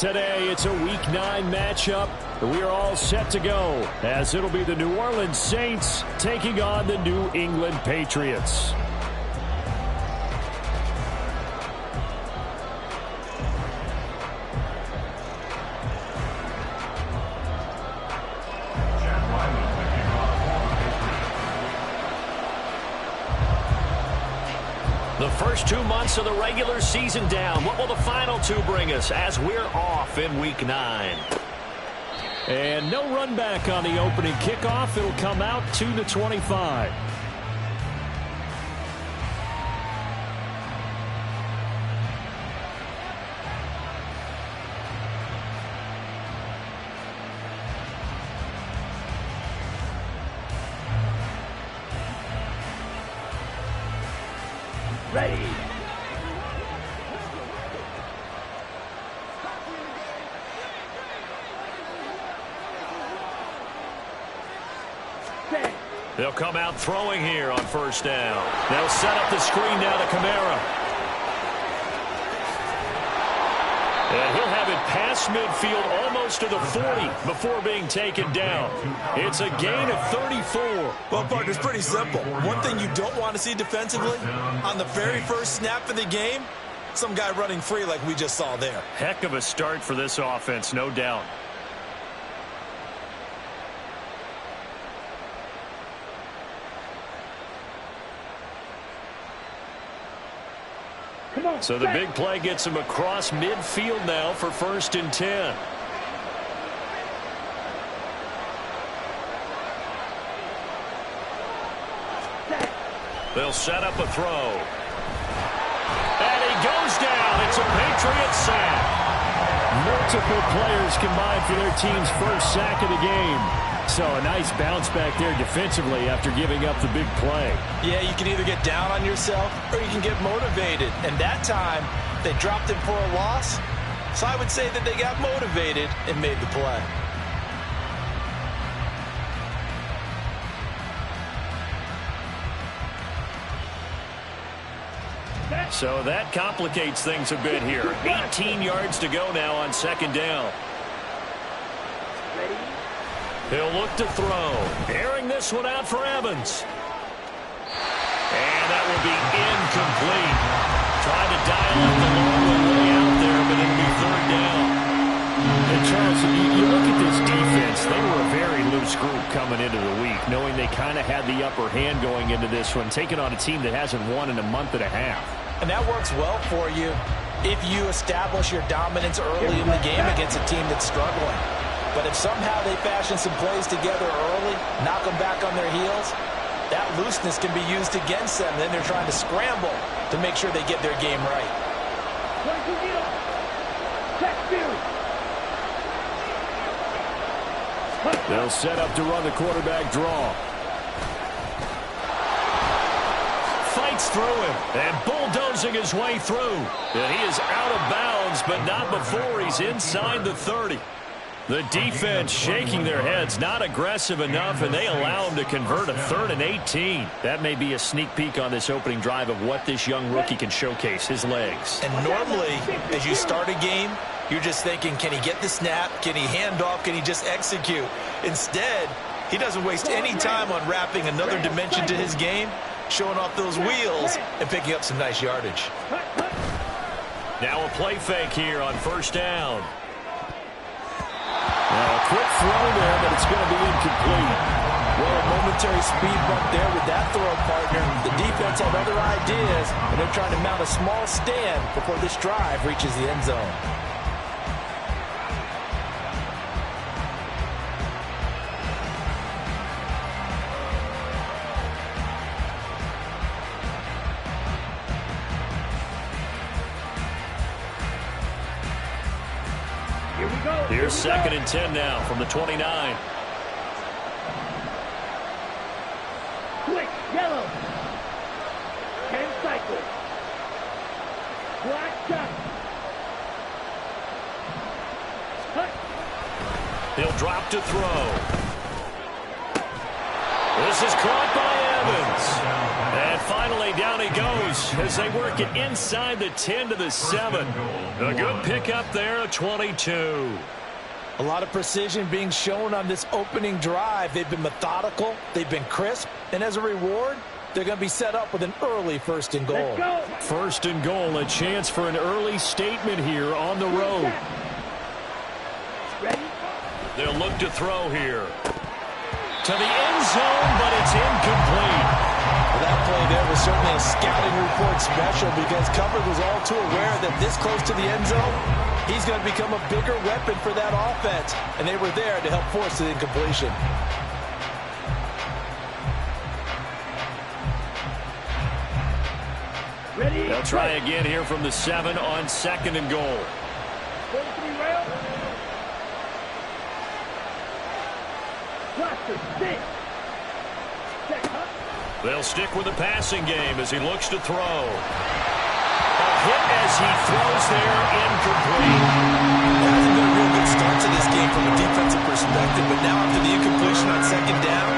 Today, it's a Week 9 matchup. We are all set to go, as it'll be the New Orleans Saints taking on the New England Patriots. The first 2 months of the regular season down. What will the final 2 bring us as we're off in Week 9? And no run back on the opening kickoff. It'll come out to the 25. Ready. They'll come out throwing here on first down. They'll set up the screen now to Kamara. And he'll have it past midfield almost to the 40 before being taken down. It's a gain of 34. Well, partner, it's pretty simple. One thing you don't want to see defensively, on the very first snap of the game, some guy running free like we just saw there. Heck of a start for this offense, no doubt. So the big play gets him across midfield now for 1st and 10. They'll set up a throw. And he goes down. It's a Patriot sack. Multiple players combined for their team's first sack of the game. So a nice bounce back there defensively after giving up the big play. Yeah, you can either get down on yourself or you can get motivated. And that time, they dropped it for a loss. So I would say that they got motivated and made the play. So that complicates things a bit here. 18 yards to go now on 2nd down. He'll look to throw. Airing this one out for Evans. And that will be incomplete. Trying to dial up the long way out there, but it'll be 3rd down. And Charles, you look at this defense, they were a very loose group coming into the week, knowing they kind of had the upper hand going into this one, taking on a team that hasn't won in a month and a half. And that works well for you if you establish your dominance early in the game against a team that's struggling. But if somehow they fashion some plays together early, knock them back on their heels, that looseness can be used against them. Then they're trying to scramble to make sure they get their game right. They'll set up to run the quarterback draw. Fights through him and bulldozing his way through. And he is out of bounds, but not before he's inside the 30. The defense shaking their heads, not aggressive enough, and they allow him to convert a 3rd and 18. That may be a sneak peek on this opening drive of what this young rookie can showcase, his legs. And normally, as you start a game, you're just thinking, can he get the snap? Can he hand off? Can he just execute? Instead, he doesn't waste any time on wrapping another dimension to his game, showing off those wheels, and picking up some nice yardage. Now a play fake here on 1st down. A quick throw there, but it's going to be incomplete. Well, a momentary speed bump there with that throw, partner. The defense had other ideas, and they're trying to mount a small stand before this drive reaches the end zone. Here's 2nd and 10 now from the 29. Quick, yellow. 10 cycles. Black shot. He'll drop to throw. This is caught by Evans. And finally down he he goes as they work it inside the 10 to the 7. A good pickup there, 22. A lot of precision being shown on this opening drive. They've been methodical, they've been crisp, and as a reward, they're going to be set up with an early 1st and goal. First and goal, a chance for an early statement here on the road. They'll look to throw here. To the end zone, but it's incomplete. Well, that play there was certainly a scouting report special because Cover was all too aware that this close to the end zone, he's going to become a bigger weapon for that offense, and they were there to help force the incompletion. They'll try again here from the 7 on 2nd and goal. They'll stick with the passing game as he looks to throw. A hit as he throws there, incomplete. That hasn't been a real good start to this game from a defensive perspective, but now after the incompletion on 2nd down,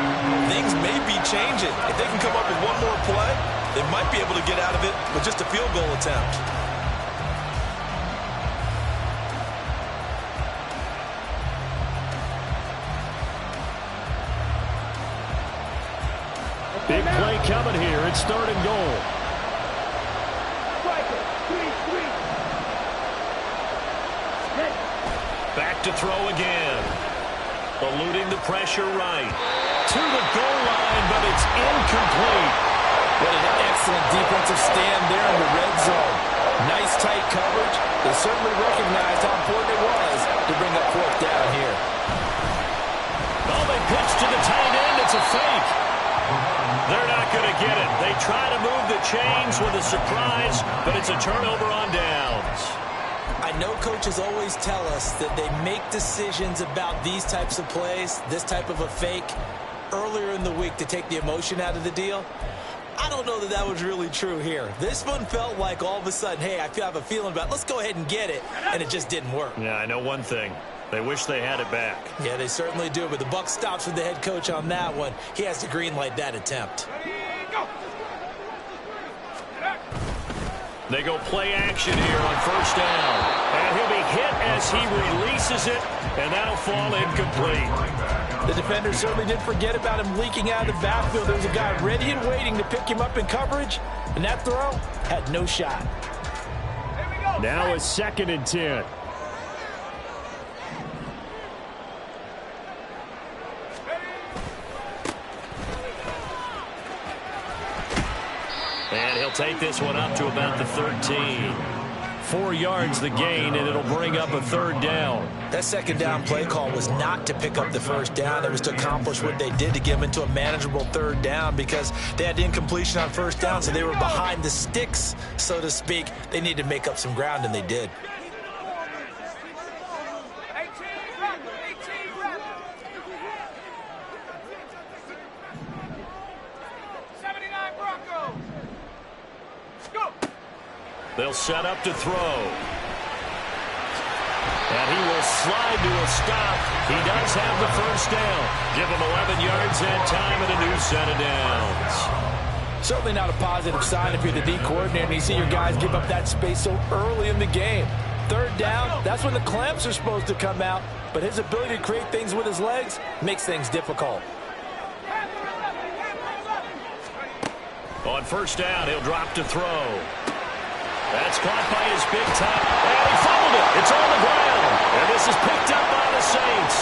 things may be changing. If they can come up with one more play, they might be able to get out of it with just a field goal attempt. Big play coming here. It's 3rd and goal. Back to throw again. Eluding the pressure right. To the goal line, but it's incomplete. What an excellent defensive stand there in the red zone. Nice tight coverage. They certainly recognized how important it was to bring up 4th down here. Oh, they pitch to the tight end. It's a fake. They're not going to get it. They try to move the chains with a surprise, but it's a turnover on downs. I know coaches always tell us that they make decisions about these types of plays, this type of a fake, earlier in the week to take the emotion out of the deal. I don't know that that was really true here. This one felt like all of a sudden, hey, I have a feeling about it. Let's go ahead and get it, and it just didn't work. Yeah, I know one thing. They wish they had it back. Yeah, they certainly do, but the buck stops with the head coach on that one. He has to greenlight that attempt. They go play action here on 1st down. And he'll be hit as he releases it, and that'll fall incomplete. The defender certainly didn't forget about him leaking out of the backfield. There was a guy ready and waiting to pick him up in coverage, and that throw had no shot. Now a 2nd and 10. And he'll take this one up to about the 13. 4 yards the gain, and it'll bring up a 3rd down. That 2nd down play call was not to pick up the 1st down. It was to accomplish what they did to get them into a manageable 3rd down because they had incompletion on 1st down, so they were behind the sticks, so to speak. They needed to make up some ground, and they did. They'll set up to throw. And he will slide to a stop. He does have the 1st down. Give him 11 yards that time and a new set of downs. Certainly not a positive sign if you're the D coordinator and you see your guys give up that space so early in the game. 3rd down, that's when the clamps are supposed to come out. But his ability to create things with his legs makes things difficult. On 1st down, he'll drop to throw. That's caught by his big top. And he fumbled it. It's on the ground. And this is picked up by the Saints.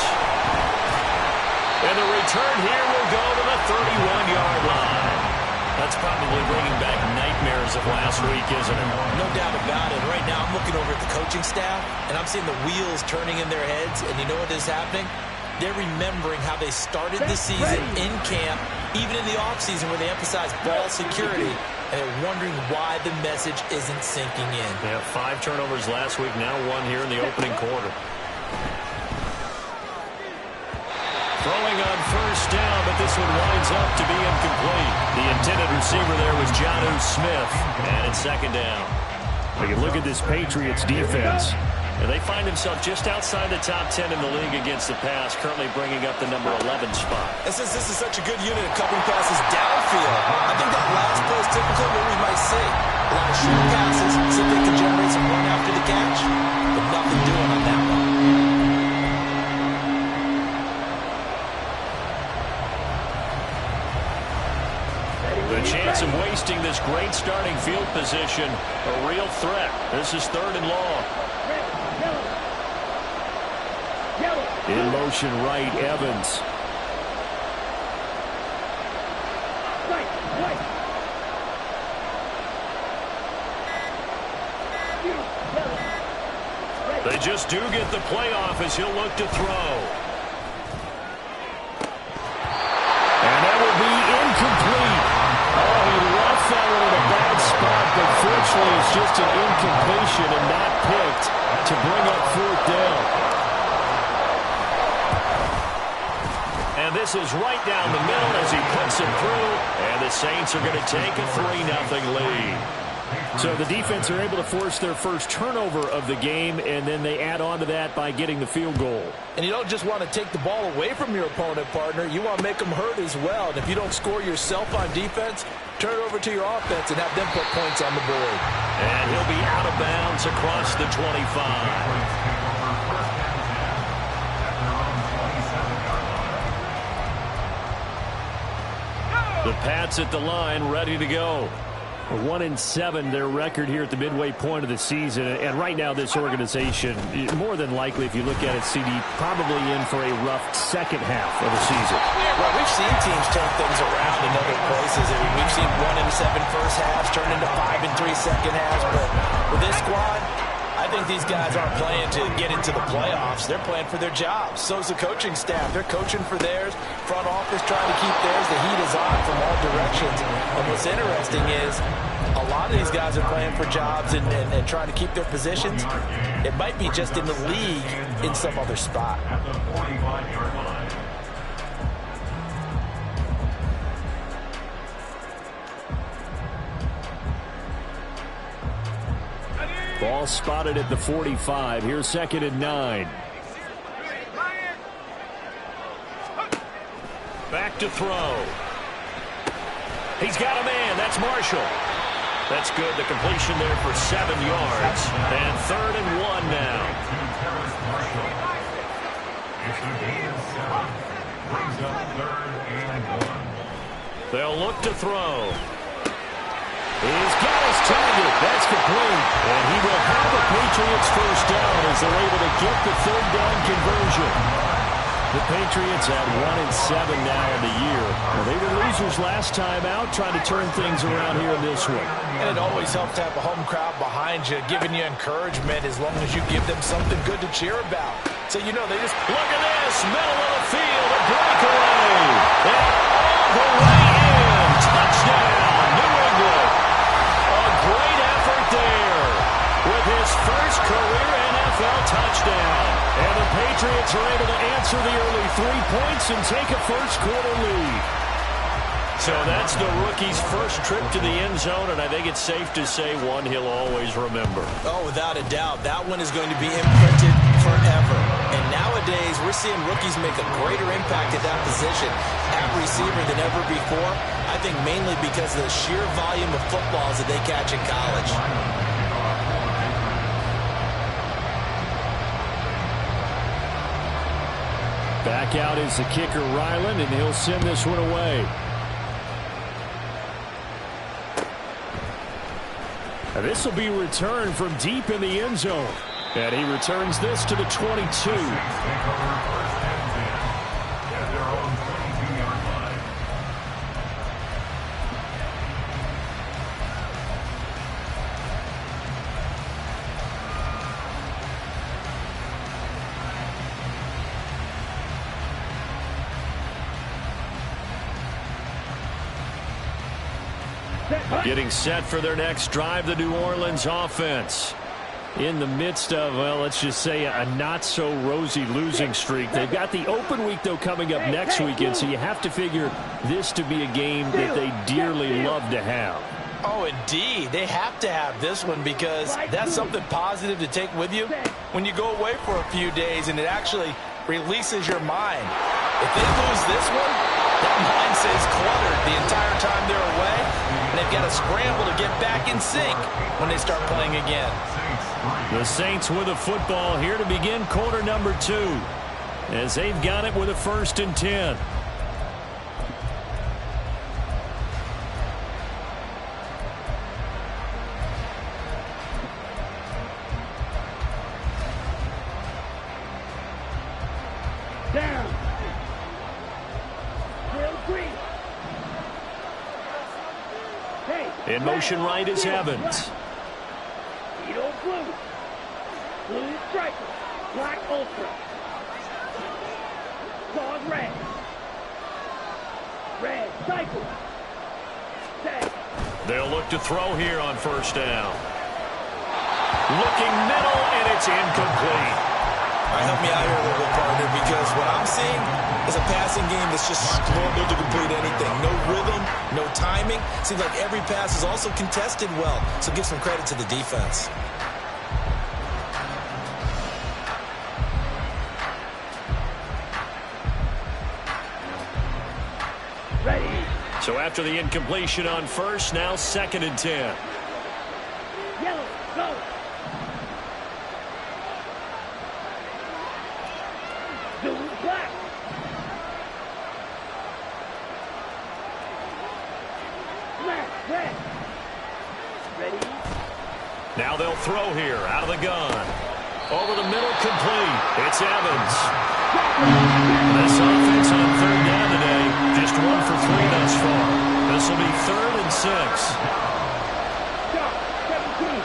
And the return here will go to the 31-yard line. That's probably bringing back nightmares of last week, isn't it? No doubt about it. Right now, I'm looking over at the coaching staff, and I'm seeing the wheels turning in their heads. And you know what is happening? They're remembering how they started the season in camp, even in the offseason where they emphasized ball security. And they're wondering why the message isn't sinking in. They have 5 turnovers last week, now 1 here in the opening quarter. Throwing on 1st down, but this one winds up to be incomplete. The intended receiver there was Jonnu Smith. And it's 2nd down. You can look at this Patriots defense. And they find themselves just outside the top 10 in the league against the pass, currently bringing up the number 11 spot. And since this is such a good unit of covering passes downfield, I think that last play is typically what we might see. A lot of short passes, see if they can generate some run after the catch, but nothing doing on that one. The chance of wasting this great starting field position, a real threat. This is 3rd and long. In motion right, Evans. They just do get the playoff as he'll look to throw. And that will be incomplete. Oh, he left that one in a bad spot, but fortunately it's just an incompletion and not picked to bring up 4th down. And this is right down the middle as he puts it through, and the Saints are going to take a 3-0 lead. So the defense are able to force their first turnover of the game, and then they add on to that by getting the field goal. And you don't just want to take the ball away from your opponent, partner. You want to make them hurt as well. And if you don't score yourself on defense, turn it over to your offense and have them put points on the board. And he'll be out of bounds across the 25. The Pats at the line, ready to go. 1-7, their record here at the midway point of the season. And right now, this organization, more than likely, if you look at it, CD, probably in for a rough second half of the season. Well, we've seen teams turn things around in other places. I mean, we've seen 1-7 first halves turn into 5-3 second halves. But with this squad, I think these guys aren't playing to get into the playoffs. They're playing for their jobs. So's the coaching staff. They're coaching for theirs. Front office trying to keep theirs. The heat is on from all directions. And what's interesting is a lot of these guys are playing for jobs and trying to keep their positions. It might be just in the league in some other spot. Ball spotted at the 45. Here's 2nd and 9. Back to throw. He's got a man. That's Marshall. That's good. The completion there for 7 yards. And 3rd and 1 now. They'll look to throw. He's got his target. That's complete. And he will have the Patriots first down as they're able to get the 3rd down conversion. The Patriots at 1-7 now in the year. Well, they were losers last time out, trying to turn things around here in this one. And it always helps to have a home crowd behind you, giving you encouragement as long as you give them something good to cheer about. So, you know, they just... Look at this. Middle of the field. A breakaway. And all the way in. Touchdown, New England. A great effort there with his first career NFL touchdown. And the Patriots are able to answer the early 3 points and take a first-quarter lead. So that's the rookie's first trip to the end zone, and I think it's safe to say one he'll always remember. Oh, without a doubt. That one is going to be imprinted forever. And nowadays, we're seeing rookies make a greater impact at that position at receiver than ever before. I think mainly because of the sheer volume of footballs that they catch in college. Back out is the kicker, Ryland, and he'll send this one away. And this will be returned from deep in the end zone. And he returns this to the 22. Getting set for their next drive, the New Orleans offense. In the midst of, well, let's just say a not-so-rosy losing streak. They've got the open week, though, coming up next weekend, so you have to figure this to be a game that they dearly love to have. Oh, indeed. They have to have this one because that's something positive to take with you when you go away for a few days, and it actually releases your mind. If they lose this one, that mind stays cluttered the entire time they're away, and they've got to scramble to get back in sync when they start playing again. The Saints with a football here to begin quarter number 2, as they've got it with a 1st and 10. Down. Drill green. Hey. In motion right is Evans. Edo blue. Blue striker. Black ultra. Dog red. Red cycle. Set. They'll look to throw here on 1st down. Looking middle, and it's incomplete. All right, help me out here a little bit, partner, because what I'm seeing is a passing game that's just struggled to complete anything. No rhythm, no timing. Seems like every pass is also contested well, so give some credit to the defense. Ready. So after the incompletion on 1st, now 2nd and 10. Yellow, go. Blue, black. Black, red. Ready. Now they'll throw here out of the gun. Over the middle, complete. It's Evans. This offense on 3rd down today, just 1 for 3 thus far. This will be 3rd and 6. Stop. 17.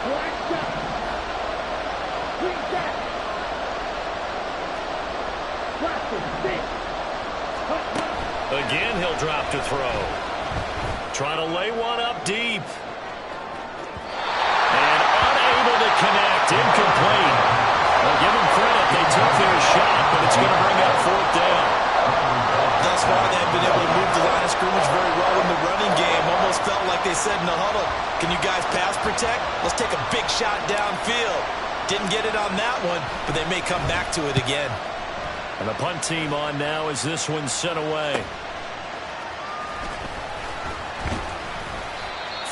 Black shot. Green shot. Plastic 6. Again, he'll drop to throw. Trying to lay one up deep. And unable to connect. Incomplete. Well, give them credit. They took their shot, but it's going to bring up 4th down. Thus far, they've been able to move the line of scrimmage very well in the running game. Almost felt like they said in the huddle, can you guys pass protect? Let's take a big shot downfield. Didn't get it on that one, but they may come back to it again. And the punt team on now as this one's sent away.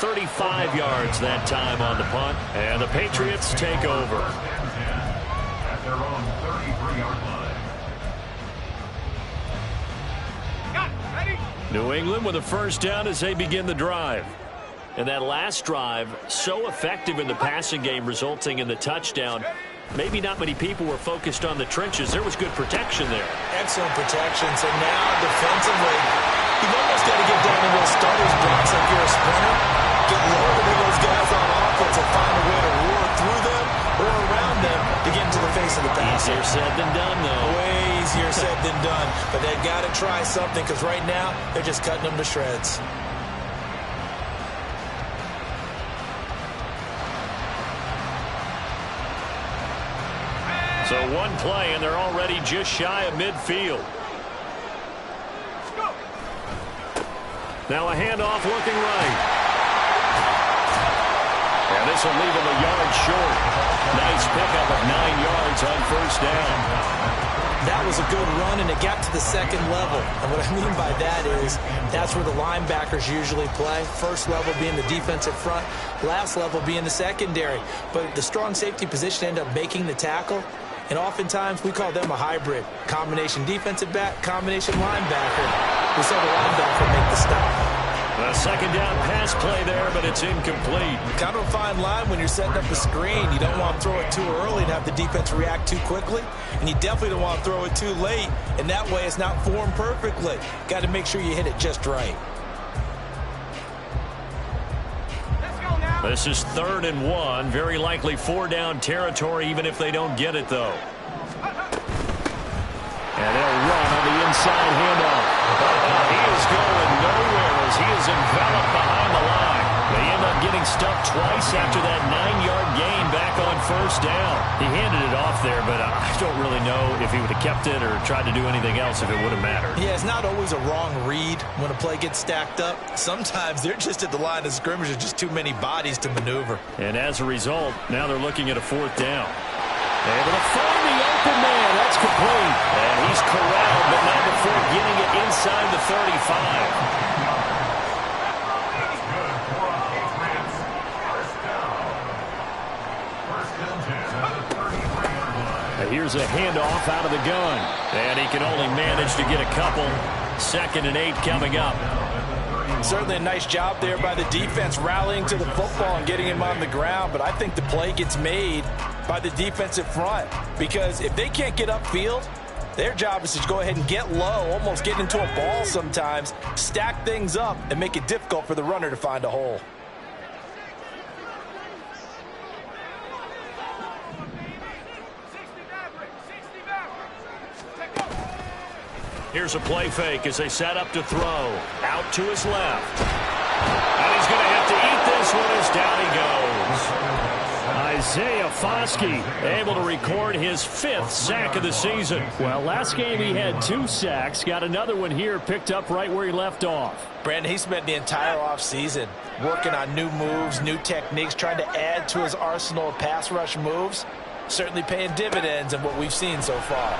35 yards that time on the punt, and the Patriots take over. At their own 33-yard line. New England with a 1st down as they begin the drive. And that last drive, so effective in the passing game, resulting in the touchdown. Maybe not many people were focused on the trenches. There was good protection there. Excellent protection. So now defensively, you've almost got to get down to those starters' blocks like you're a sprinter. Get lower than those guys on offense and find a way to roar through them or around them to get into the face of the pass. Easier said than done, though. Way easier said than done. But they've got to try something because right now they're just cutting them to shreds. So one play, and they're already just shy of midfield. Now a handoff looking right. And this will leave him a yard short. Nice pickup of 9 yards on 1st down. That was a good run, and it got to the 2nd level. And what I mean by that is that's where the linebackers usually play. 1st level being the defensive front, last level being the secondary. But the strong safety position ended up making the tackle. And oftentimes we call them a hybrid. Combination defensive back, combination linebacker. We saw the linebacker make the stop. A 2nd down pass play there, but it's incomplete. Kind of a fine line when you're setting up a screen. You don't want to throw it too early and have the defense react too quickly. And you definitely don't want to throw it too late. And that way it's not formed perfectly. Got to make sure you hit it just right. This is 3rd and 1. Very likely 4-down territory, even if they don't get it, though. And they'll run on the inside handoff. He is going nowhere as he is enveloped behind the line. They end up getting stuck twice after that 9-yard gain back back on first down. He handed it off there, but I don't really know if he would have kept it or tried to do anything else if it would have mattered. Yeah, it's not always a wrong read when a play gets stacked up. Sometimes they're just at the line of scrimmage with just too many bodies to maneuver. And as a result, now they're looking at a fourth down. Able to find the open man. That's complete. And he's corralled, but not before getting it inside the 35. Here's a handoff out of the gun. And he can only manage to get a couple. 2nd and 8 coming up. Certainly a nice job there by the defense rallying to the football and getting him on the ground. But I think the play gets made by the defensive front. Because if they can't get upfield, their job is to go ahead and get low, almost get into a ball sometimes, stack things up, and make it difficult for the runner to find a hole. Here's a play fake as they set up to throw. Out to his left. And he's going to have to eat this one as down he goes. Isaiah Foskey able to record his 5th sack of the season. Well, last game he had 2 sacks. Got another one here picked up right where he left off. Brandon, he spent the entire offseason working on new moves, new techniques, trying to add to his arsenal of pass rush moves. Certainly paying dividends in what we've seen so far.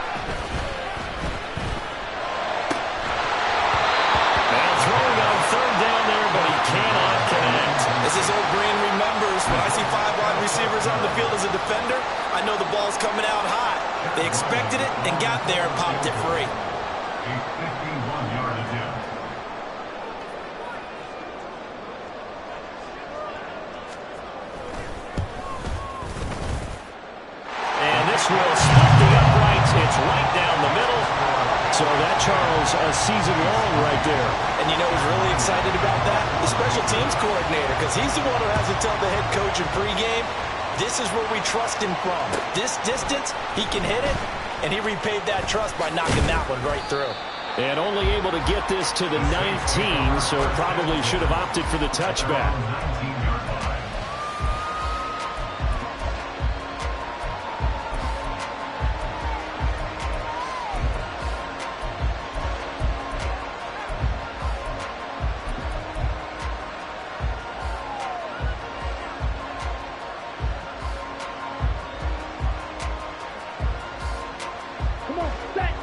As his old brain remembers, when I see 5 wide receivers on the field as a defender, I know the ball's coming out hot. They expected it and got there and popped it free. A 51-yard attempt. And this will split the uprights. It's right down the middle. So that, Charles, a season long right there. And you know who's really excited about that? The special teams coordinator, because he's the one who has to tell the head coach in pregame, this is where we trust him from. This distance, he can hit it, and he repaid that trust by knocking that one right through. And only able to get this to the 19, so probably should have opted for the touchback. 19-yard line.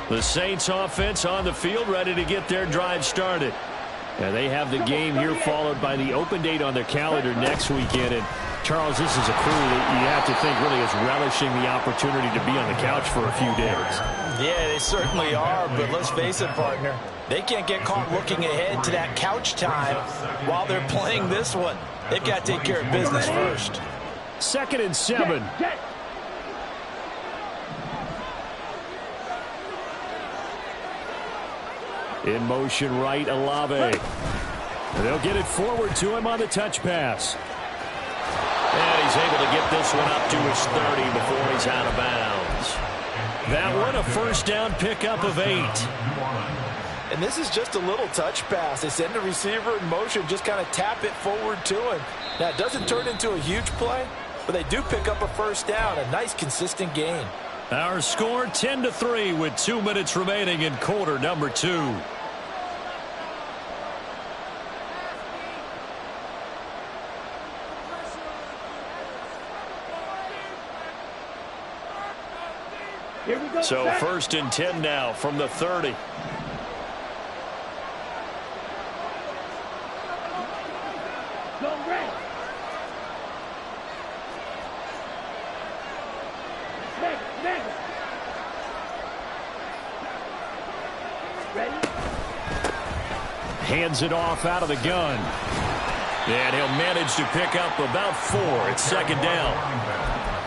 The Saints offense on the field, ready to get their drive started. And they have the game here followed by the open date on their calendar next weekend. And Charles, this is a crew that you have to think really is relishing the opportunity to be on the couch for a few days. Yeah, they certainly are, but let's face it, partner. They can't get caught looking ahead to that couch time while they're playing this one. They've got to take care of business first. 2nd and 7. In motion right, Olave. They'll get it forward to him on the touch pass. And he's able to get this one up to his 30 before he's out of bounds. That one a first down pickup of 8. And this is just a little touch pass. They send the receiver in motion, just kind of tap it forward to him. Now, it doesn't turn into a huge play, but they do pick up a first down. A nice, consistent gain. Our score 10-3 with 2 minutes remaining in quarter number 2. Here we go. So 1st and 10 now from the 30. Go red. Mega. Ready? Hands it off out of the gun. And he'll manage to pick up about 4. It's 2nd down.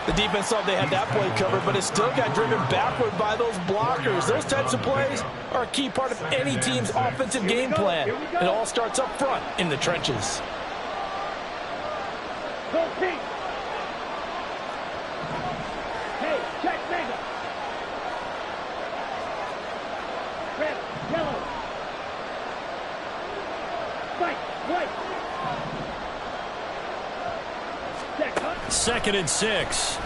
The defense thought they had that play covered, but it still got driven backward by those blockers. Those types of plays are a key part of any team's offensive game plan. It all starts up front in the trenches. Go pink. Hey, check mega. Red, yellow. White. 2nd and 6.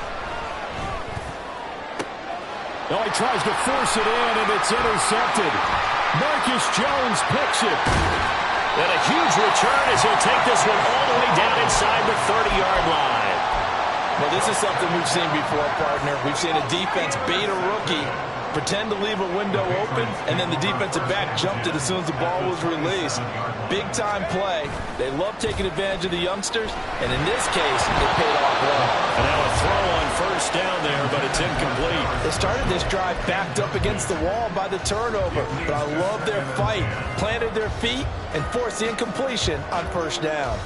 Oh, he tries to force it in, and it's intercepted. Marcus Jones picks it. And a huge return as he'll take this one all the way down inside the 30-yard line. Well, this is something we've seen before, partner. We've seen a defense bait a rookie, pretend to leave a window open, and then the defensive back jumped it as soon as the ball was released. Big-time play. They love taking advantage of the youngsters, and in this case, it paid off well. And now a throw on 1st down there, but it's incomplete. They started this drive backed up against the wall by the turnover, but I love their fight. Planted their feet and forced the incompletion on 1st down.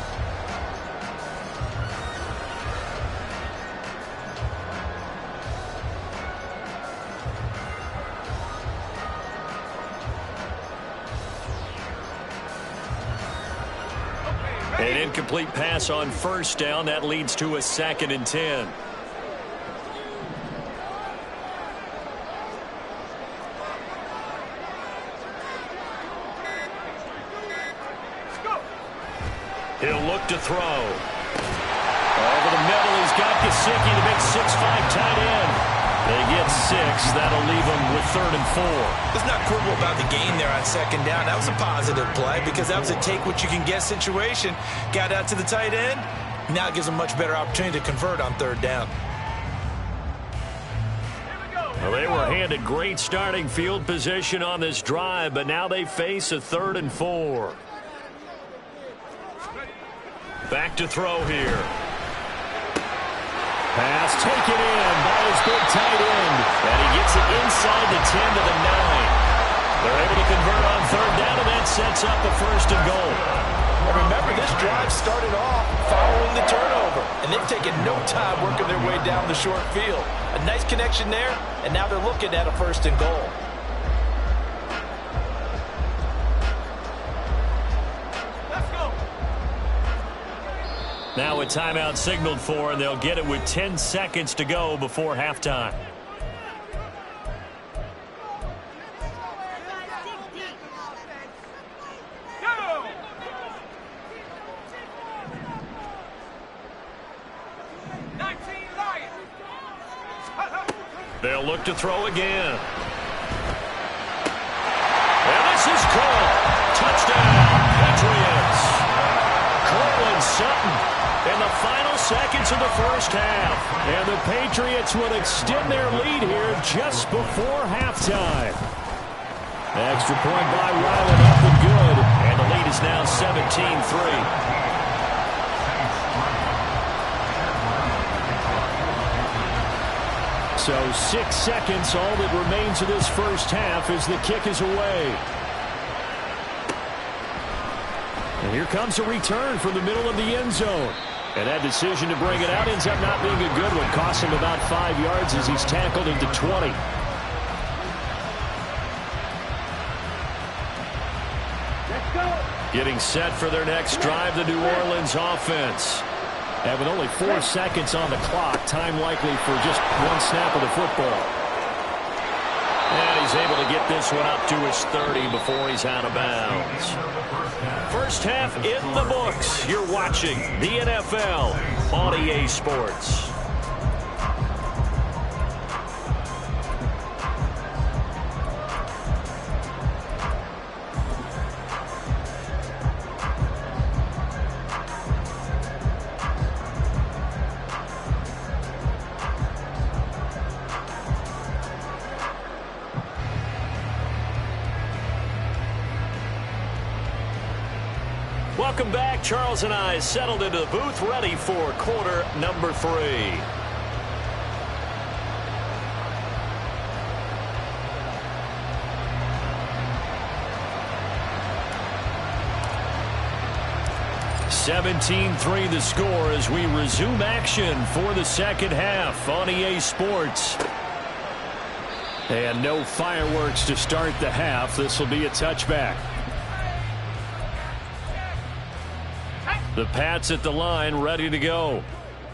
An incomplete pass on 1st down. That leads to a 2nd and 10. He'll look to throw. Over the middle, he's got Gesicki, the big 6'5" tight end. They get 6. That'll leave them with 3rd and 4. Let's not quibble about the gain there on 2nd down. That was a positive play because that was a take-what-you-can-get situation. Got out to the tight end. Now it gives them much better opportunity to convert on 3rd down. Well, they were handed great starting field position on this drive, but now they face a 3rd and 4. Back to throw here. Pass taken in by his big tight end. And he gets it inside the 10 to the 9. They're able to convert on 3rd down, and that sets up a 1st and goal. And remember, this drive started off following the turnover, and they've taken no time working their way down the short field. A nice connection there, and now they're looking at a 1st and goal. Now a timeout signaled for, and they'll get it with 10 seconds to go before halftime. They'll look to throw again. And this is caught. Touchdown, Patriots. Cortland Sutton in the final seconds of the 1st half. And the Patriots will extend their lead here just before halftime. Extra point by Ryland, up and good. And the lead is now 17-3. So 6 seconds, all that remains of this 1st half as the kick is away. And here comes a return from the middle of the end zone. And that decision to bring it out ends up not being a good one. Costs him about 5 yards as he's tackled into 20. Let's go. Getting set for their next drive, the New Orleans offense. And with only 4 seconds on the clock, time likely for just one snap of the football. And he's able to get this one up to his 30 before he's out of bounds. 1st half in the books. You're watching the NFL on EA Sports. Welcome back. Charles and I settled into the booth, ready for quarter number 3. (17-3) the score as we resume action for the 2nd half on EA Sports. And no fireworks to start the half. This will be a touchback. The Pats at the line, ready to go.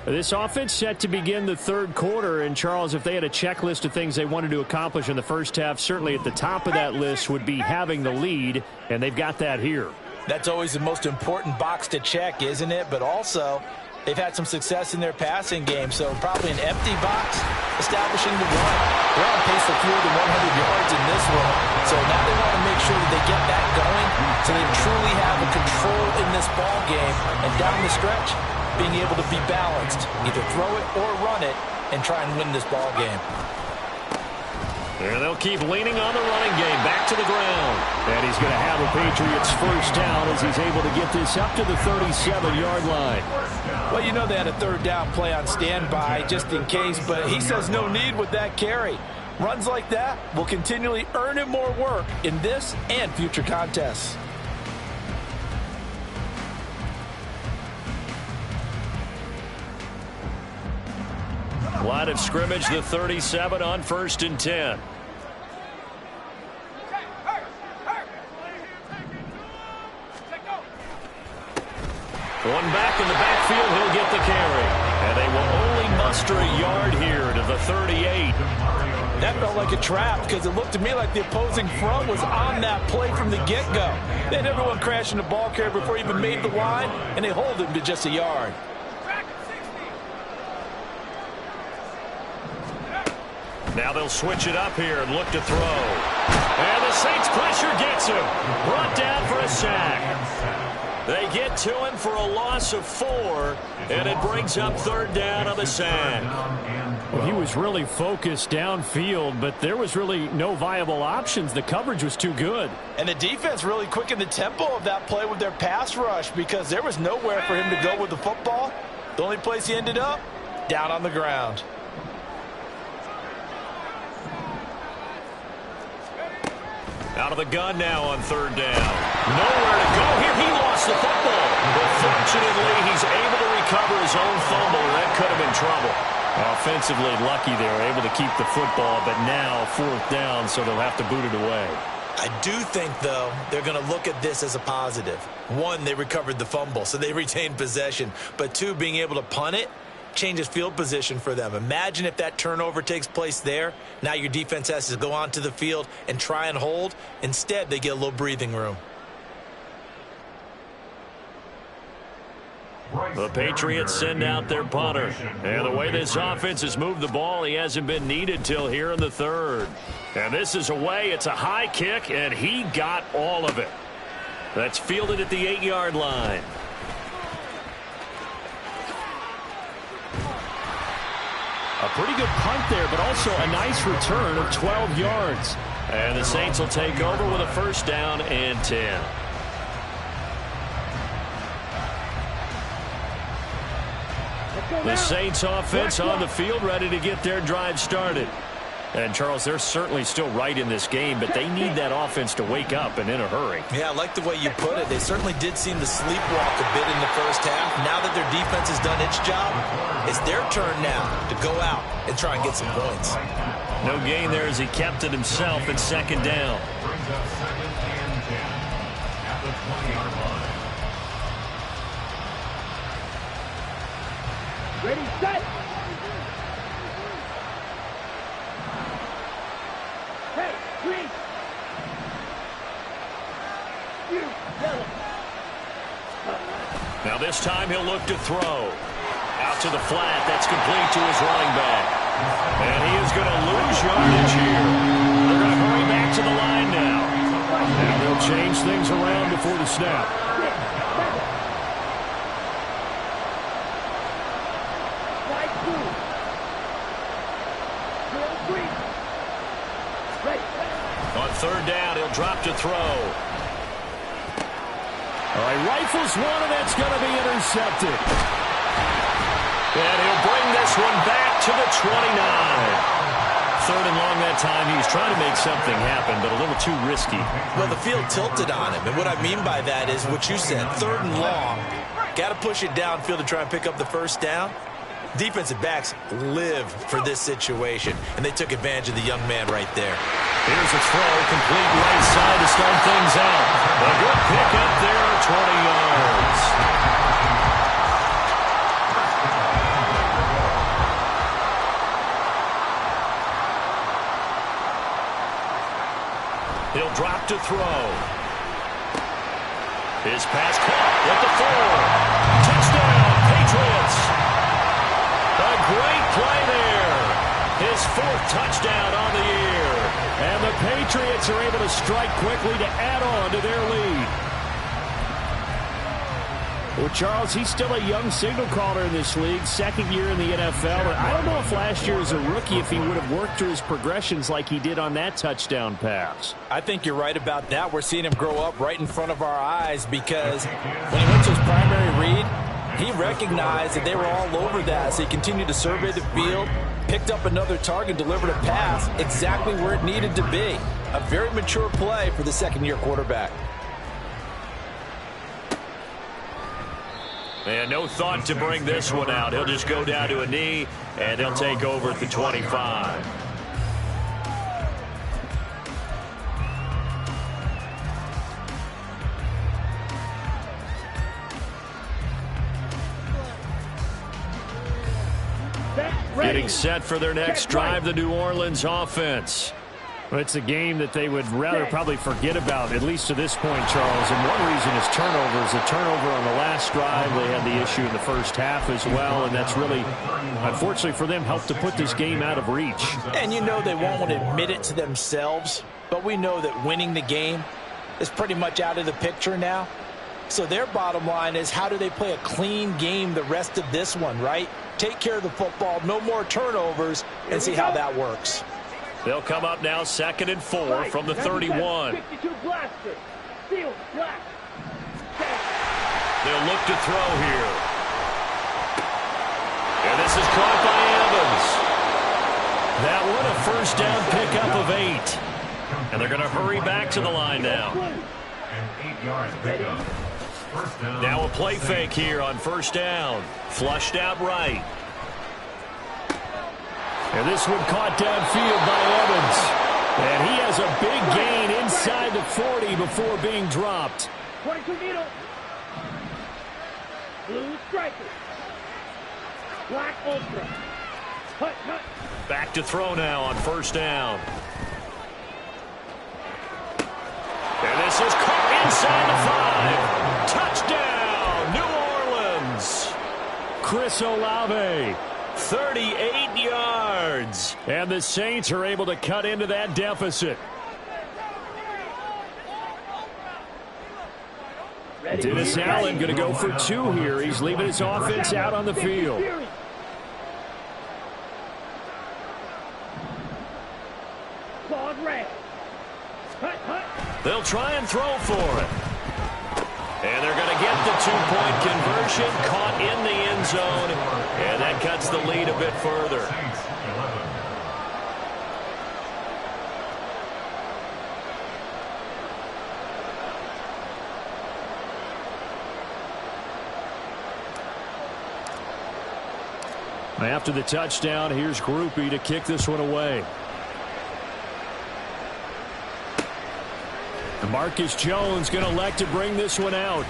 This offense set to begin the 3rd quarter. And, Charles, if they had a checklist of things they wanted to accomplish in the 1st half, certainly at the top of that list would be having the lead, and they've got that here. That's always the most important box to check, isn't it? But also, They've had some success in their passing game, so probably an empty box establishing the run. They're on pace for fewer than 100 yards in this one, so now they want to make sure that they get that going so they truly have a control in this ball game, and down the stretch, being able to be balanced, either throw it or run it, and try and win this ball game. And they'll keep leaning on the running game, back to the ground. And he's going to have a Patriots first down as he's able to get this up to the 37-yard line. Well, you know they had a third down play on standby just in case, but he says no need with that carry. Runs like that will continually earn him more work in this and future contests. Line of scrimmage, the 37 on 1st and 10. One back in the backfield, he'll get the carry. And they will only muster a yard here to the 38. That felt like a trap because it looked to me like the opposing front was on that play from the get-go. They had everyone crashing the ball carrier before he even made the line, and they hold him to just a yard. Now they'll switch it up here and look to throw. And the Saints pressure gets him. Brought down for a sack. They get to him for a loss of 4, and it brings up 3rd down on the sack. Well, he was really focused downfield, but there was really no viable options. The coverage was too good. And the defense really quickened the tempo of that play with their pass rush because there was nowhere for him to go with the football. The only place he ended up, down on the ground. Out of the gun now on 3rd down. Nowhere to go here. He lost the football. But fortunately, he's able to recover his own fumble. That could have been trouble. Offensively lucky they were able to keep the football, but now 4th down, so they'll have to boot it away. I do think, though, they're going to look at this as a positive. 1, they recovered the fumble, so they retained possession. But 2, being able to punt it changes field position for them. Imagine if that turnover takes place there. Now your defense has to go onto the field and try and hold. Instead, they get a little breathing room. The Patriots send out their punter. And the way this offense has moved the ball, he hasn't been needed till here in the 3rd. And this is away. It's a high kick, and he got all of it. That's fielded at the 8-yard line. A pretty good punt there, but also a nice return of 12 yards. And the Saints will take over with a 1st down and 10. The Saints offense on the field, ready to get their drive started. And, Charles, they're certainly still right in this game, but they need that offense to wake up and in a hurry. Yeah, I like the way you put it. They certainly did seem to sleepwalk a bit in the first half. Now that their defense has done its job, it's their turn now to go out and try and get some points. No gain there as he kept it himself at 2nd down. Brings up 2nd and 10 at the 20-yard line. Ready, set. Hey, green. You, yellow. Now this time he'll look to throw. Out to the flat. That's complete to his running back. And he is going to lose yardage here. They're going to hurry back to the line now. Now they'll change things around before the snap. On 3rd down, he'll drop to throw. All right, rifles one, and that's going to be intercepted. And he'll bring this one back to the 29. 3rd and long that time. He was trying to make something happen, but a little too risky. Well, the field tilted on him, and what I mean by that is what you said, 3rd and long. Got to push it downfield to try and pick up the 1st down. Defensive backs live for this situation, and they took advantage of the young man right there. Here's a throw, complete right side to start things out. A good pick up there, 20 yards. He'll drop to throw. His pass caught at the 4. Touchdown, Patriots. A great play there. His 4th touchdown on the year. And the Patriots are able to strike quickly to add on to their lead. Well, Charles, he's still a young signal caller in this league, 2nd year in the NFL. I don't know if last year as a rookie, if he would have worked through his progressions like he did on that touchdown pass. I think you're right about that. We're seeing him grow up right in front of our eyes because when he went to his primary read, he recognized that they were all over that. So he continued to survey the field, picked up another target, delivered a pass exactly where it needed to be. A very mature play for the 2nd-year quarterback. And no thought to bring this one out. He'll just go down to a knee, and they'll take over at the 25. Getting set for their next drive, the New Orleans offense. Well, it's a game that they would rather probably forget about, at least to this point, Charles. And one reason is turnovers. A turnover on the last drive. They had the issue in the first half as well, and that's really, unfortunately for them, helped to put this game out of reach. And you know they won't want to admit it to themselves, but we know that winning the game is pretty much out of the picture now. So their bottom line is, how do they play a clean game the rest of this one, right? Take care of the football, no more turnovers, and see how that works. They'll come up now 2nd and 4 from the 31. They'll look to throw here. And this is caught by Evans. That one a 1st down pickup of 8. And they're going to hurry back to the line now. An 8-yard pickup. First down. Now a play fake here on 1st down. Flushed out right. And this one caught downfield by Evans. And he has a big gain inside the 40 before being dropped. 22 needle. Blue striker. Black ultra. Hut, hut. Back to throw now on 1st down. And this is caught inside the 5. Touchdown, New Orleans. Chris Olave. 38 yards. And the Saints are able to cut into that deficit. Dennis Allen going to go for 2 here. He's leaving his offense out on the field. They'll try and throw for it. And they're going to get the 2-point conversion, caught in the end zone, and that cuts the lead a bit further. After the touchdown, here's Groupie to kick this one away. Marcus Jones going to elect to bring this one out.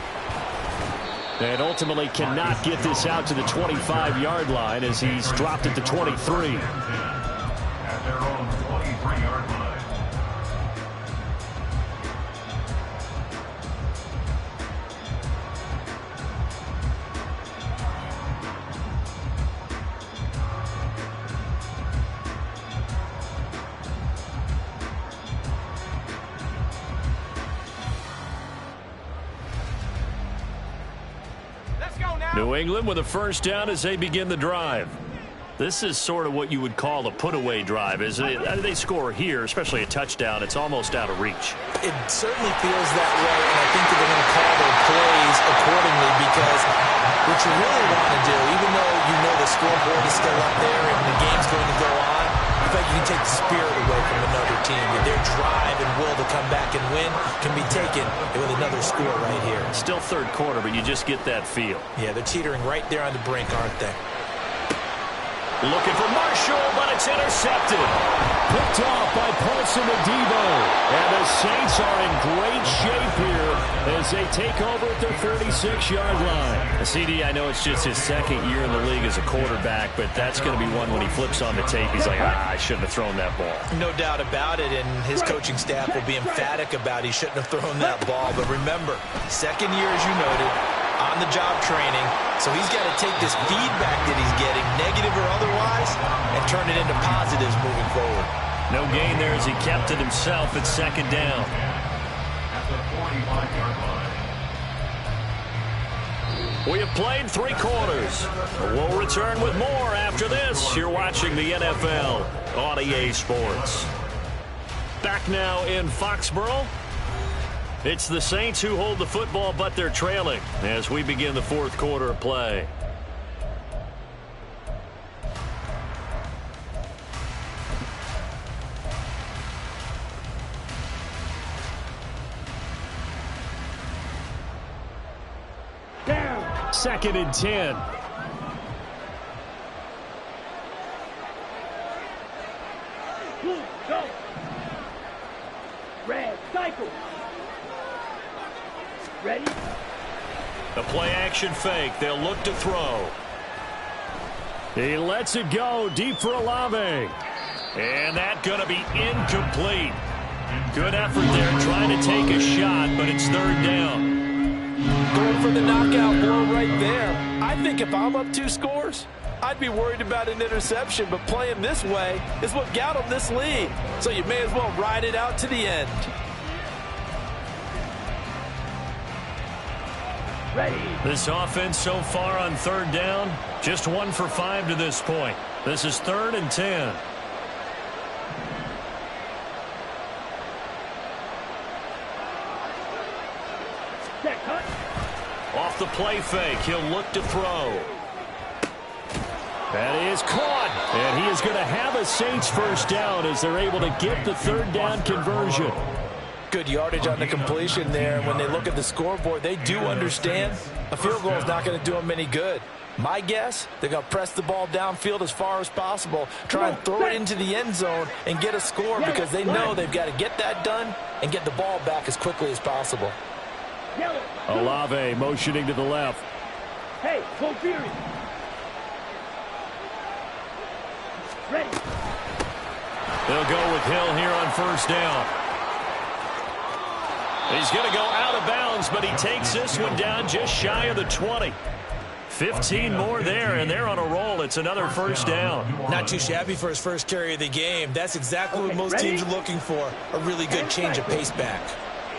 And ultimately cannot get this out to the 25-yard line as he's dropped at the 23. At their own 23-yard line. New England with a 1st down as they begin the drive. This is sort of what you would call a put-away drive, isn't it? They score here, especially a touchdown. It's almost out of reach. It certainly feels that way, and I think that they're going to call their plays accordingly because what you really want to do, even though you know the scoreboard is still up there and the game's going to go on, I feel like you can take the spirit away from another team. Their drive and will to come back and win can be taken with another score right here. Still 3rd quarter, but you just get that feel. Yeah, they're teetering right there on the brink, aren't they? Looking for Marshall, but it's intercepted. Picked off by Paulson Adebo. And the Saints are in great shape here as they take over at their 36-yard line. CD, I know it's just his 2nd year in the league as a quarterback, but that's going to be one when he flips on the tape. He's like, I shouldn't have thrown that ball. No doubt about it, and his coaching staff will be emphatic about he shouldn't have thrown that ball. But remember, 2nd year, as you noted, on-the-job training. So he's got to take this feedback that he's getting, negative or otherwise, and turn it into positives moving forward. No gain there as he kept it himself at second down. At the 45-yard line. We have played 3 quarters. We'll return with more after this. You're watching the NFL on EA Sports. Back now in Foxborough. It's the Saints who hold the football, but they're trailing as we begin the 4th quarter of play. Down. 2nd and 10. Blue, go. Red, cycle. Ready? A play-action fake. They'll look to throw. He lets it go deep for Olave. And that's going to be incomplete. Good effort there trying to take a shot, but it's 3rd down. Going for the knockout blow right there. I think if I'm up 2 scores, I'd be worried about an interception, but playing this way is what got him this lead. So you may as well ride it out to the end. Ready. This offense so far on 3rd down, just 1 for 5 to this point. This is 3rd and 10. Set, cut. Off the play fake, he'll look to throw. That is caught. And he is going to have a Saints first down as they're able to get the 3rd down conversion. Good yardage on the completion there. And when they look at the scoreboard, they do understand a field goal is not going to do them any good. My guess, they're going to press the ball downfield as far as possible, try and throw it into the end zone and get a score because they know they've got to get that done and get the ball back as quickly as possible. Yellow. Olave motioning to the left. Hey, go Fury. Ready. They'll go with Hill here on 1st down. He's going to go out of bounds, but he takes this one down just shy of the 20. 15 more there, and they're on a roll. It's another 1st down. Not too shabby for his first carry of the game. That's exactly what most teams are looking for, a really good change of pace back.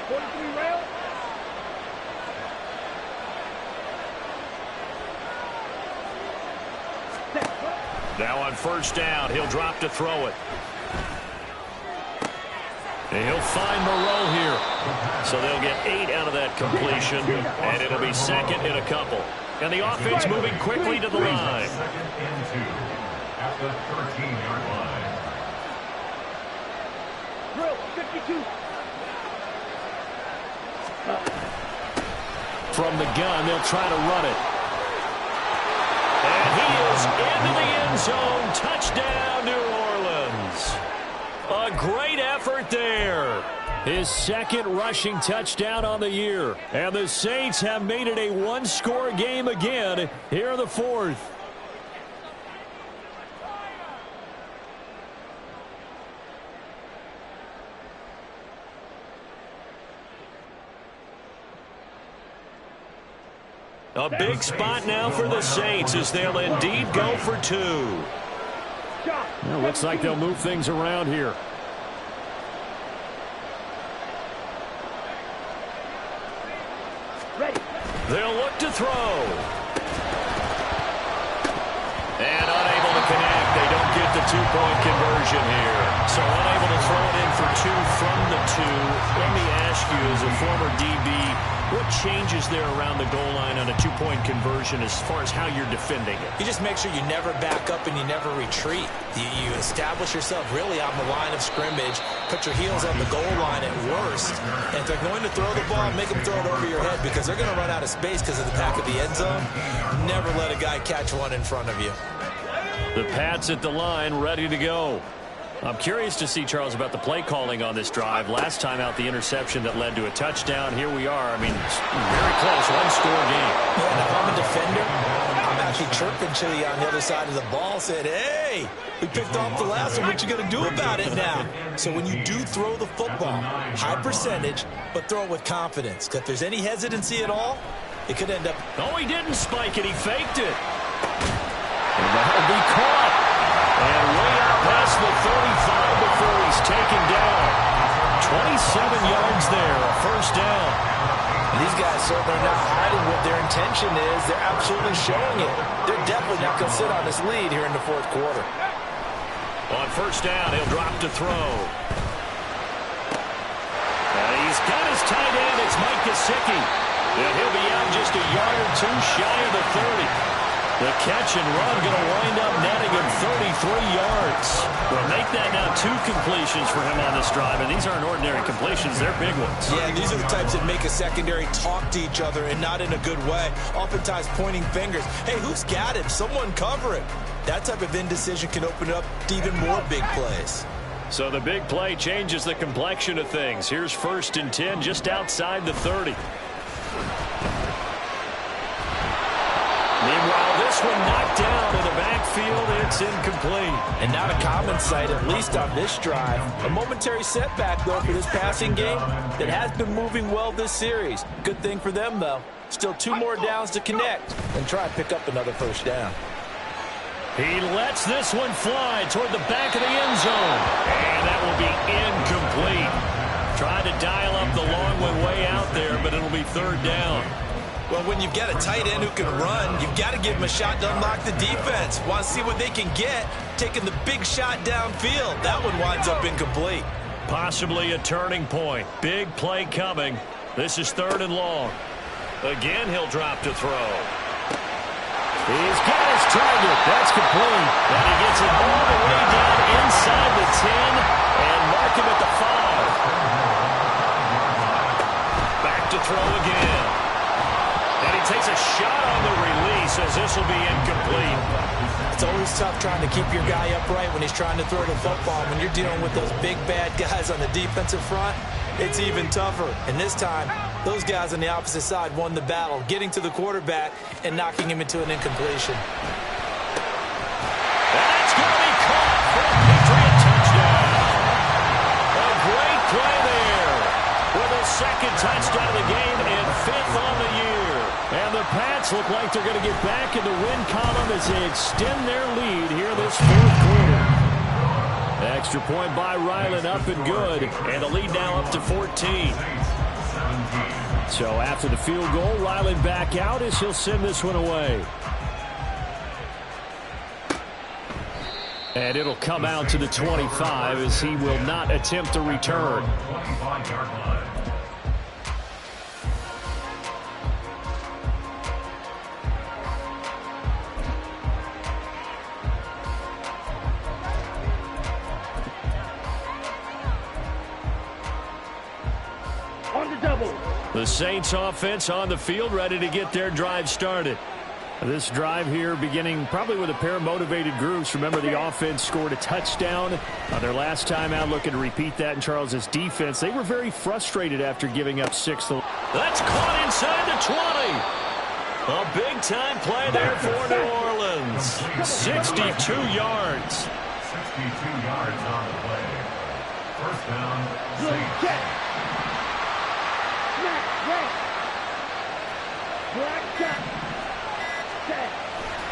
43 rail. Set, cut. Now on 1st down, he'll drop to throw it. And he'll find Moreau here. So they'll get 8 out of that completion, and it'll be 2nd and a couple. And the offense moving quickly to the line. 2nd and 2 at the 13-yard line. Drill, 52. From the gun, they'll try to run it. And he is into the end zone. Touchdown, New Orleans. A great effort there. His 2nd rushing touchdown on the year. And the Saints have made it a 1-score game again here in the 4th. A big spot now for the Saints as they'll indeed go for 2. Well, looks like they'll move things around here. Ready. They'll look to throw. And unable to connect. They don't get the 2-point conversion here. So unable to throw it in for 2 from the 2. Let me ask you, as a former DB, what changes there around the goal line on a 2-point conversion as far as how you're defending it? You just make sure you never back up and you never retreat. You establish yourself really on the line of scrimmage, put your heels on the goal line at worst, and if they're going to throw the ball, make them throw it over your head because they're going to run out of space because of the back of the end zone. Never let a guy catch one in front of you. The Pats at the line, ready to go. I'm curious to see, Charles, about the play calling on this drive. Last time out, the interception that led to a touchdown. Here we are. I mean, very close, 1-score game. And if I'm a defender, I'm actually chirping to you on the other side of the ball, saying, hey, we picked off the last one. What you going to do about it now? So when you do throw the football, high percentage, but throw it with confidence. If there's any hesitancy at all, It could end up. Oh, he didn't spike it. He faked it. And that'll be caught. And way out past the 35 before he's taken down. 27 yards there, a first down. These guys certainly are not hiding what their intention is. They're absolutely showing it. They're definitely not going to sit on this lead here in the fourth quarter. On first down, he'll drop to throw. He's got his tight end. It's Mike Gesicki. And he'll be out just a yard or two shy of the 30. The catch and run going to wind up netting him 33 yards. Well, make that now 2 completions for him on this drive, and these aren't ordinary completions. They're big ones. Yeah, these are the types that make a secondary talk to each other and not in a good way. Oftentimes pointing fingers. Hey, who's got him? Someone cover him. That type of indecision can open up to even more big plays. So the big play changes the complexion of things. Here's 1st and 10 just outside the 30. Meanwhile, this one knocked down in the backfield. It's incomplete. And not a common sight, at least on this drive. A momentary setback, though, for this passing game that has been moving well this series. Good thing for them, though. Still 2 more downs to connect and try and pick up another first down. He lets this one fly toward the back of the end zone. And that will be incomplete. Trying to dial up the long one way out there, but it'll be 3rd down. Well, when you've got a tight end who can run, you've got to give him a shot to unlock the defense. Want to see what they can get, taking the big shot downfield. That one winds up incomplete. Possibly a turning point. Big play coming. This is 3rd and long. Again, he'll drop to throw. He's got his target. That's complete. And he gets it all the way down inside the 10 and mark him at the 5. Back to throw again. And he takes a shot on the release as this will be incomplete. It's always tough trying to keep your guy upright when he's trying to throw the football. When you're dealing with those big, bad guys on the defensive front, it's even tougher. And this time, those guys on the opposite side won the battle, getting to the quarterback and knocking him into an incompletion. That's going to be caught for a Patriot touchdown. A great play there with a 2nd touchdown of the game and 5th on the year. And the Pats look like they're going to get back in the win column as they extend their lead here this 4th quarter. Extra point by Ryland, up and good. And the lead now up to 14. So after the field goal, Ryland back out as he'll send this one away. And it'll come out to the 25 as he will not attempt to return. The Saints offense on the field, ready to get their drive started. This drive here beginning probably with a pair of motivated groups. Remember, the offense scored a touchdown their last time out, looking to repeat that in Charles's defense. They were very frustrated after giving up 6. That's caught inside the 20. A big-time play there for New Orleans. 62 yards. 62 yards on the play. First down, Saints.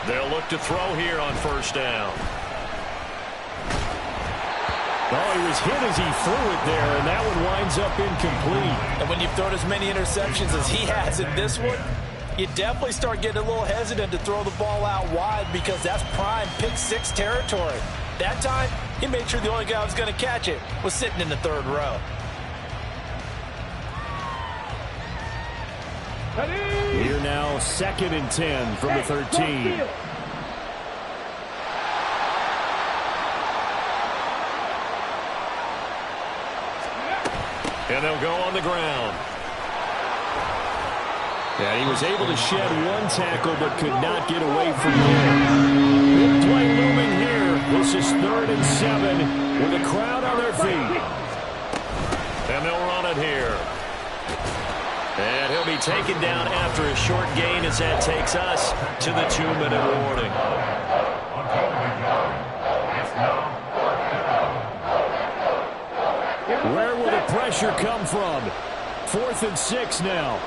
They'll look to throw here on first down. Oh, he was hit as he threw it there, and that one winds up incomplete. And when you've thrown as many interceptions as he has in this one, you definitely start getting a little hesitant to throw the ball out wide because that's prime pick 6 territory. That time, he made sure the only guy who was going to catch it was sitting in the 3rd row. Here now, 2nd and 10 from the 13. And they'll go on the ground. And he was able to shed 1 tackle but could not get away from there. Big play looming here. This is 3rd and 7 with a crowd on their feet. And they'll run it here. And he'll be taken down after a short gain as that takes us to the 2-minute warning. Where will the pressure come from? 4th and 6 now.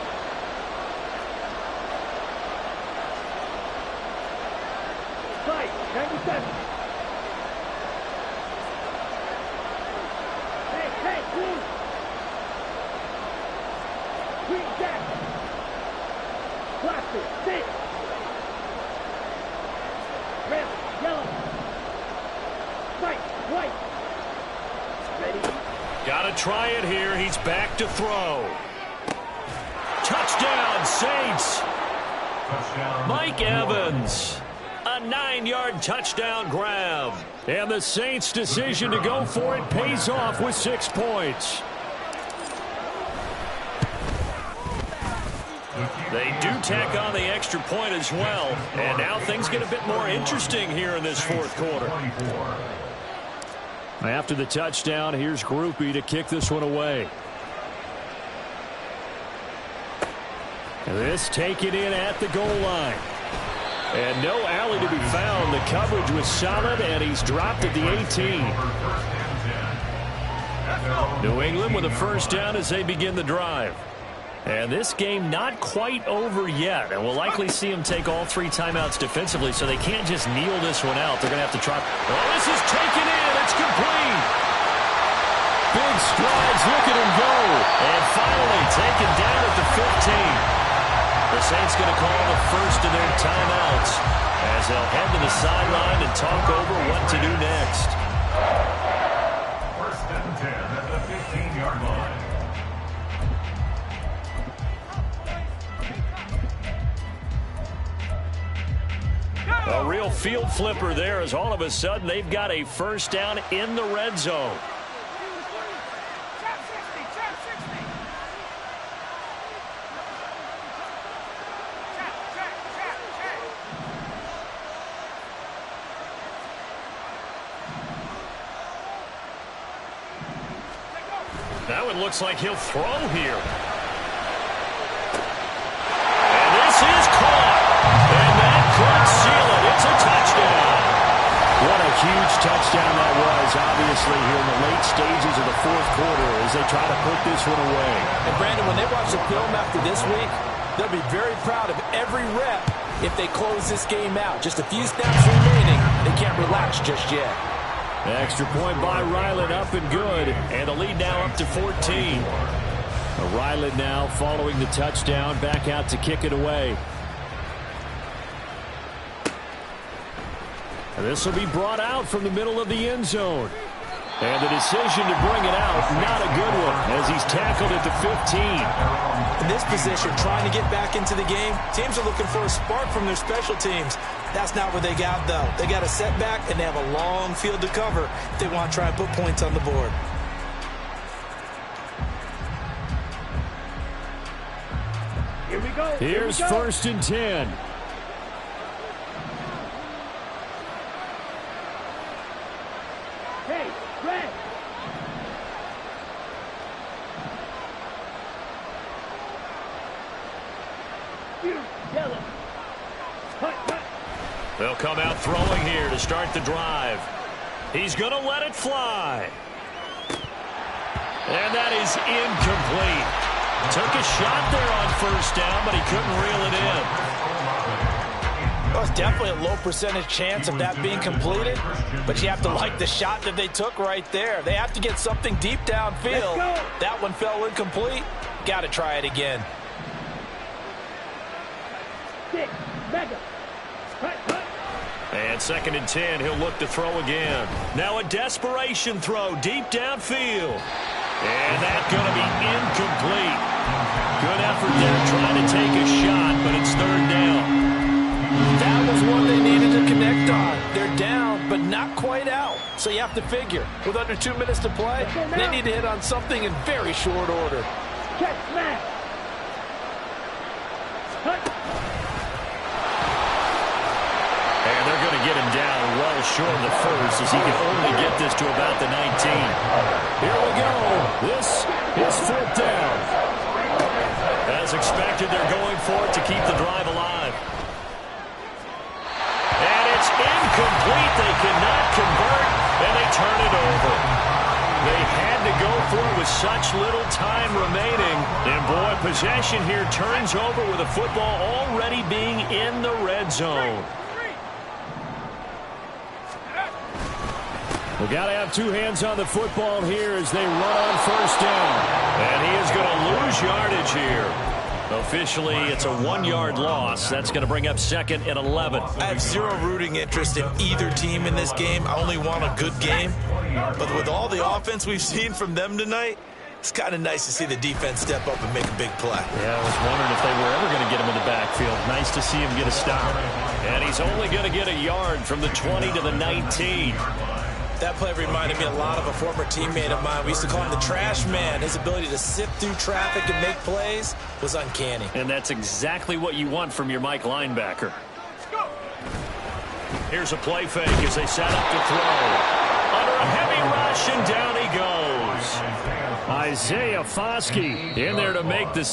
Blaster, sit. Red, yellow. Fight, white. Ready? Got to try it here. He's back to throw. Touchdown, Saints. Touchdown. Mike Evans. A 9-yard touchdown grab. And the Saints' decision to go for it pays off with 6 points. They do tack on the extra point as well. And now things get a bit more interesting here in this fourth quarter. After the touchdown, here's Groupie to kick this one away. This taken in at the goal line. And no alley to be found. The coverage was solid, and he's dropped at the 18. New England with a first down as they begin the drive. And this game not quite over yet. And we'll likely see them take all 3 timeouts defensively, so they can't just kneel this one out. They're going to have to try. Oh, this is taken in. It's complete. Big strides. Look at him go. And finally taken down at the 15. The Saints going to call the first of their timeouts as they'll head to the sideline and talk over what to do next. First and 10 at the 15-yard line. A real field flipper there as all of a sudden they've got a first down in the red zone. Now it looks like he'll throw here. And this is caught. And that could seal it. It's a touchdown. What a huge touchdown that was, obviously, here in the late stages of the fourth quarter as they try to put this one away. And, Brandon, when they watch the film after this week, they'll be very proud of every rep if they close this game out. Just a few snaps remaining. They can't relax just yet. Extra point by Ryland, up and good. And the lead now up to 14. Ryland now following the touchdown, back out to kick it away. And this will be brought out from the middle of the end zone. And the decision to bring it out, not a good one, as he's tackled at the 15. In this position, trying to get back into the game, teams are looking for a spark from their special teams. That's not what they got, though. They got a setback, and they have a long field to cover if they want to try and put points on the board. Here we go. Here's Here we go. 1st and 10. Hey, red. You, yellow. Hut, hut. They'll come out throwing here to start the drive. He's going to let it fly. And that is incomplete. Took a shot there on first down, but he couldn't reel it in. Well, it's definitely a low percentage chance of that being completed, but you have to like the shot that they took right there. They have to get something deep downfield. That one fell incomplete. Got to try it again. 6, mega. Hut, hut. And 2nd and 10, he'll look to throw again. Now a desperation throw deep downfield. And that's going to be incomplete. Good effort there trying to take a shot, but it's 3rd down. That was one they needed to connect on. They're down, but not quite out. So you have to figure, with under 2 minutes to play, they need to hit on something in very short order. Catch, smash. Hut. And they're going to get him down well short of the first as he can only get this to about the 19. Here we go. This is 4th down. As expected, they're going for it to keep the drive alive. And it's incomplete. They cannot convert, and they turn it over. They had to go for it with such little time remaining. And, boy, possession here turns over with the football already being in the red zone. We've got to have 2 hands on the football here as they run on first down. And he is going to lose yardage here. Officially, it's a 1-yard loss. That's going to bring up 2nd and 11. I have zero rooting interest in either team in this game. I only want a good game. But with all the offense we've seen from them tonight, it's kind of nice to see the defense step up and make a big play. Yeah, I was wondering if they were ever going to get him in the backfield. Nice to see him get a stop. And he's only going to get a yard from the 20 to the 19. That play reminded me a lot of a former teammate of mine. We used to call him the trash man. His ability to sift through traffic and make plays was uncanny. And that's exactly what you want from your Mike linebacker. Here's a play fake as they set up to throw. Under a heavy rush, and down he goes. Isaiah Foskey in there to make the